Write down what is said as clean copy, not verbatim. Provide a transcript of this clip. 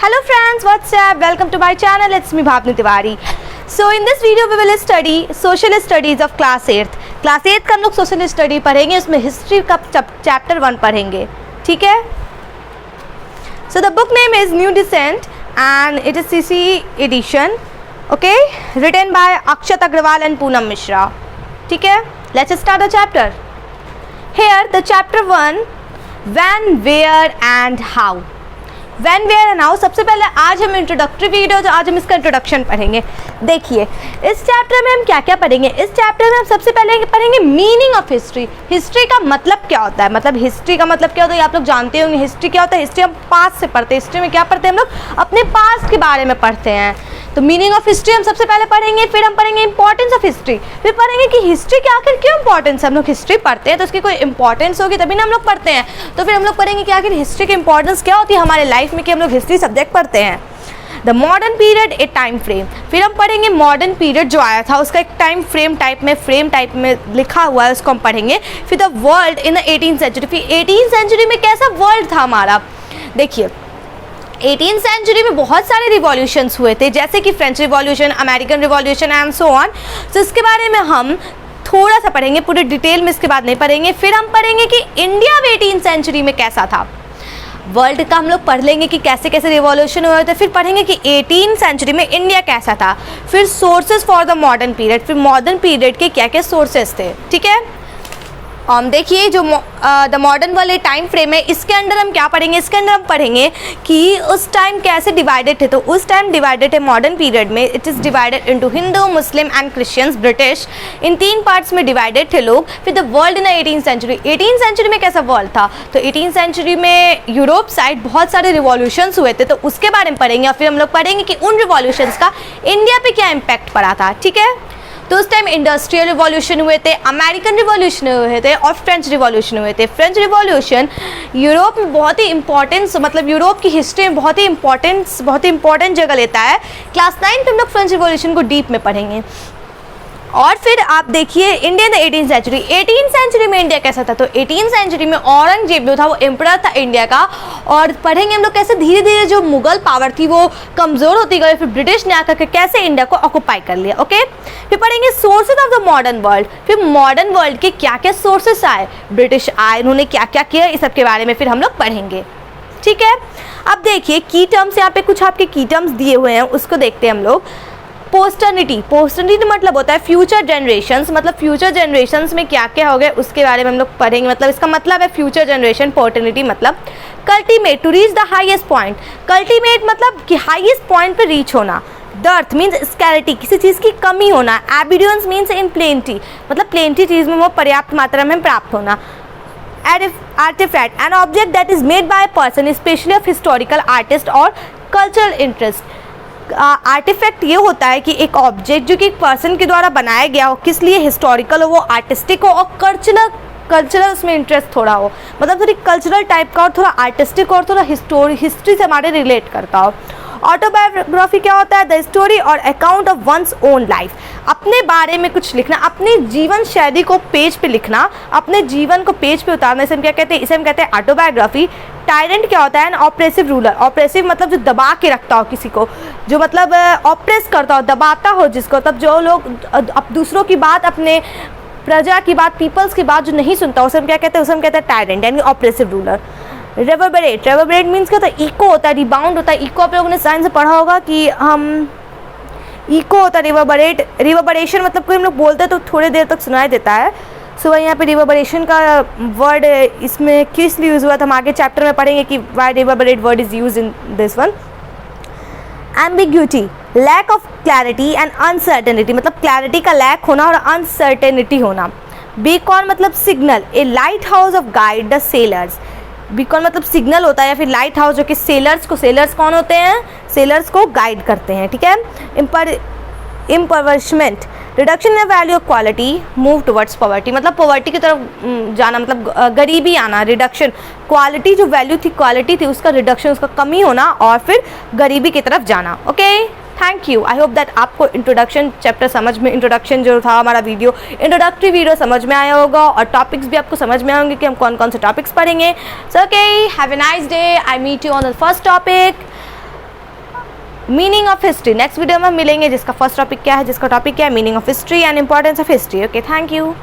Hello friends, what's up? Welcome to my channel. It's me Bhavni Tiwari. So in this video we will study social studies of class 8th. Class 8th का हम लोग social study पढ़ेंगे, उसमें history का chapter 1 पढ़ेंगे, ठीक है? So the book name is New Descent and it is CC edition, okay? Written by Akshat Agrawal and Poonam Mishra, ठीक है? Let's start the chapter. Here the chapter 1, when, where and how. When, where and how. सबसे पहले आज हम introductory video, जो आज हम इसका इंट्रोडक्शन पढ़ेंगे. देखिए इस चैप्टर में हम क्या क्या पढ़ेंगे. इस चैप्टर में हम सबसे पहले पढ़ेंगे मीनिंग ऑफ हिस्ट्री. हिस्ट्री का मतलब क्या होता है, मतलब हिस्ट्री का मतलब क्या होता है आप लोग जानते होंगे. हिस्ट्री क्या होता है, हिस्ट्री हम पास्ट से पढ़ते हैं. हिस्ट्री में क्या पढ़ते हैं हम लोग, अपने पास्ट के बारे में पढ़ते हैं. तो मीनिंग ऑफ हिस्ट्री हम सबसे पहले पढ़ेंगे, फिर हम पढ़ेंगे इंपॉर्टेंस ऑफ हिस्ट्री, फिर पढ़ेंगे कि हिस्ट्री के आखिर क्यों इंपॉर्टेंस है. हम लोग हिस्ट्री पढ़ते हैं तो उसकी कोई इंपॉर्टेंस होगी तभी ना हम लोग पढ़ते हैं. तो फिर हम लोग पढ़ेंगे कि आखिर हिस्ट्री की इंपॉर्टेंस क्या होती है हमारे लाइफ में कि हम लोग हिस्ट्री सब्जेक्ट पढ़ते हैं. The modern period A time frame. फिर हम पढ़ेंगे मॉडर्न पीरियड जो आया था उसका एक टाइम फ्रेम टाइप में लिखा हुआ है, उसको हम पढ़ेंगे. फिर the world in the 18th century. फिर 18th सेंचुरी में कैसा वर्ल्ड था हमारा. देखिए 18th सेंचुरी में बहुत सारे रिवॉल्यूशंस हुए थे, जैसे कि French revolution, American revolution and so on. तो इसके बारे में हम थोड़ा सा पढ़ेंगे, पूरे डिटेल में इसके बाद नहीं पढ़ेंगे. फिर हम पढ़ेंगे कि इंडिया 18th सेंचुरी में कैसा था. वर्ल्ड का हम लोग पढ़ लेंगे कि कैसे कैसे रिवॉल्यूशन हुए थे. फिर पढ़ेंगे कि 18th सेंचुरी में इंडिया कैसा था. फिर sources for the modern period. फिर मॉडर्न पीरियड के क्या क्या सोर्सेज थे, ठीक है. देखिए जो द मॉडर्न वाले टाइम फ्रेम है, इसके अंदर हम क्या पढ़ेंगे. इसके अंदर हम पढ़ेंगे कि उस टाइम कैसे डिवाइडेड थे. तो उस टाइम डिवाइडेड है मॉडर्न पीरियड में. It is divided into Hindu, Muslim and Christians, British. In 3 parts में डिवाइडेड थे लोग. फिर the world in 18th century. 18th century में कैसा वर्ल्ड था. तो 18th सेंचुरी में यूरोप साइड बहुत सारे रिवॉल्यूशंस हुए थे, तो उसके बारे में पढ़ेंगे. और फिर हम लोग पढ़ेंगे कि उन रिवॉल्यूशंस का इंडिया पे क्या इम्पैक्ट पड़ा था, ठीक है. तो उस टाइम इंडस्ट्रियल रिवॉल्यूशन हुए थे, अमेरिकन रिवॉल्यूशन हुए थे और फ्रेंच रिवॉल्यूशन हुए थे. फ्रेंच रिवॉल्यूशन यूरोप में बहुत ही इंपॉर्टेंस, मतलब यूरोप की हिस्ट्री में बहुत ही इंपॉर्टेंट जगह लेता है. क्लास 9 में हम लोग फ्रेंच रिवॉल्यूशन को डीप में पढ़ेंगे. और फिर आप देखिए India in 18th century. 18th century में इंडिया कैसा था. तो 18th सेंचुरी में औरंगजेब जो था वो एम्परर था इंडिया का. और पढ़ेंगे हम लोग कैसे धीरे धीरे जो मुगल पावर थी वो कमज़ोर होती गई. फिर ब्रिटिश ने आकर के कैसे इंडिया को ऑक्यूपाई कर लिया, ओके. फिर पढ़ेंगे sources of the modern world. फिर मॉडर्न वर्ल्ड के क्या क्या सोर्सेस आए, ब्रिटिश आए, उन्होंने क्या क्या किया, इस सब के बारे में फिर हम लोग पढ़ेंगे, ठीक है. अब देखिए की टर्म्स, यहाँ पे कुछ आपके की टर्म्स दिए हुए हैं, उसको देखते हैं हम लोग. पोस्टर्निटी मतलब होता है फ्यूचर जनरेशंस. मतलब फ्यूचर जनरेशंस में क्या क्या हो गया उसके बारे में हम लोग पढ़ेंगे. मतलब इसका मतलब है फ्यूचर जनरेशन. पोस्टर्निटी मतलब culminate, to reach the highest point. Culminate मतलब कि हाईएस्ट पॉइंट पे रीच होना. डर्थ मीन्स स्कैरिटी, किसी चीज़ की कमी होना. एबिडेंस मीन्स इन प्लेंटी, मतलब प्लेंटी चीज़ में वो पर्याप्त मात्रा में प्राप्त होना. Artifact, an object that is made by person specially of historical artist और कल्चरल इंटरेस्ट. आर्टिफैक्ट ये होता है कि एक ऑब्जेक्ट जो कि एक पर्सन के द्वारा बनाया गया हो, किस लिए, हिस्टोरिकल हो, वो आर्टिस्टिक हो और कल्चरल उसमें इंटरेस्ट थोड़ा हो, मतलब थोड़ी कल्चरल टाइप का और थोड़ा आर्टिस्टिक और थोड़ा हिस्ट्री से हमारे रिलेट करता हो. ऑटोबायोग्राफी क्या होता है, द स्टोरी और account of one's own life. अपने बारे में कुछ लिखना, अपनी जीवन शैली को पेज पे लिखना, अपने जीवन को पेज पे उतारना, इसे हम क्या कहते हैं, इसे हम कहते हैं ऑटोबायोग्राफी. टायरेंट क्या होता है, एन ऑप्रेसिव रूलर. ऑप्रेसिव मतलब जो दबा के रखता हो किसी को, जो मतलब ऑप्रेस करता हो, दबाता हो जिसको. तब जो लोग अब दूसरों की बात, अपने प्रजा की बात, पीपल्स की बात जो नहीं सुनता, उसे हम क्या कहते हैं, उसे हम कहते हैं टायरेंट यानी ऑप्रेसिव रूलर. रेवर्बरेट मीन्स क्या होता है, इको होता है, रिबाउंड होता है. इको आप लोगों ने साइंस में पढ़ा होगा कि हम इको होता है. रिवर्बरेशन मतलब कोई हम लोग बोलते हैं तो थोड़ी देर तक सुनाई देता है. सो यहाँ पे रिवर्बरेशन का वर्ड इसमें किस लिए यूज़ हुआ था, हम आगे चैप्टर में पढ़ेंगे कि why reverberate word is use in this one. Ambiguity, lack of clarity and uncertainty, मतलब क्लैरिटी का लैक होना और अनसर्टेनिटी होना. बीकॉन मतलब signal, a lighthouse of guide the sailors. Beacon मतलब सिग्नल होता है या फिर लाइट हाउस जो कि सेलर्स कौन होते हैं, सेलर्स को गाइड करते हैं, ठीक है. Impoverishment, reduction in value of quality, move towards poverty, मतलब पॉवर्टी की तरफ जाना, मतलब गरीबी आना. रिडक्शन, क्वालिटी जो वैल्यू थी, क्वालिटी थी, उसका रिडक्शन, उसका कमी होना और फिर गरीबी की तरफ जाना, okay. Thank you. I hope that आपको इंट्रोडक्शन चैप्टर समझ में, इंट्रोडक्शन जो था हमारा वीडियो, इंट्रोडक्टरी वीडियो समझ में आया होगा और टॉपिक्स भी आपको समझ में आएंगे कि हम कौन कौन से टॉपिक्स पढ़ेंगे. So okay, have a nice day. I meet you on the first topic. Meaning of history next video में मिलेंगे, जिसका फर्स्ट टॉपिक क्या है, जिसका टॉपिक क्या है meaning of history and importance of history. Okay, thank you.